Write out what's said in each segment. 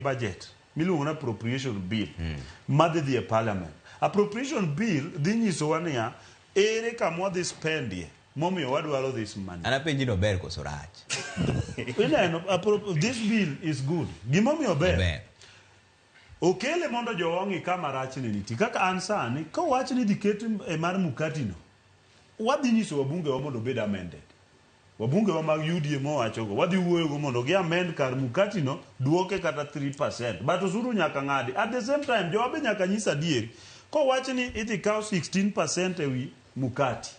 budget miluongo na appropriation bill madhi dhi e parliament. Appropriation bill dhi nyisowa niya ere kama wadhi spendie momiyo wadwaro this money. Anapenji no ber koso rach. This bill is good. Gimomiyo ber. Okele mondo jowongi kama rach ni niti. Kaka an sani, ka wach ni diketi e mar makati no, wadhi nyiso wabunge wa mondo bed amended. Wabunge wa mag UDA mowachogo, wadhi wuoyo go mondo gi amend kar makati no, duoke kata 3%. But osuru nyaka ng'adi. At the same time, jowabe nyaka nyisa dieri. Ka wach ni idhi kaw 16% ewi makati.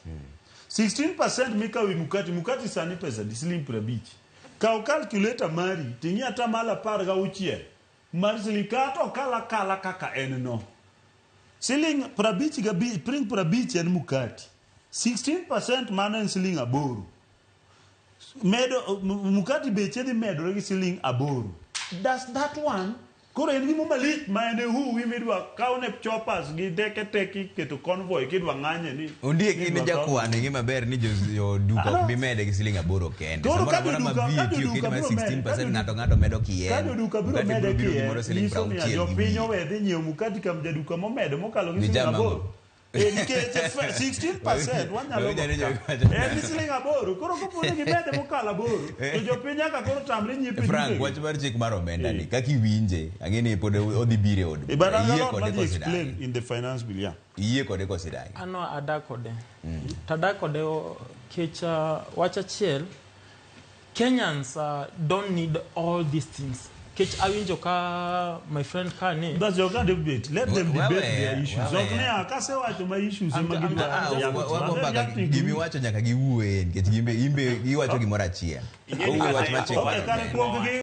16% mika wi makati sani pesa di siling 50. Kaw calculator mari, tingi ata mala par ga uchiel. Mar siling kato kala kaka en no. Siling prabichi ga print prabichi en makati. 16% mano en siling aboro. Medo makati beche di medo gi siling aboro. Does that one? Koro en gimo malich ma ene wi midwa kaune choppers gi teke keto convoy kidwa ng'anye ni. Ondiek ni jakwano gima ber ni jo duka bi mede gi siling aboro kende. Koro ka duka duka 16% ng'ato medo kien. Ka duka biro mede kien. Jo piny owedhi nyiewo makati kam jaduka momedo mokalo gi siling aboro. Nikech 16% wanyalo en siling aboro. Koro koponi gimede mokalo aboro to jopiny nyaka koro tamre nyiepe. Frank, wach mar chik mar omenda ni kaka iwinje ang'eni pod odhi bire od. Yie kode explain in the finance bill ya. Yie kode kosidai. Ano adakode. Tadakode kech wach achiel Kenyans don't need all these things. Kech awinjo ka my friend Kane. That's your kind of debate. Let them debate their issues. Okay, akase wacho ma issues ema gidwa. Gimi wacho nyaka giwuoye nikech gimbe giwacho gimoro achiel. Owuoyo wach ma chik.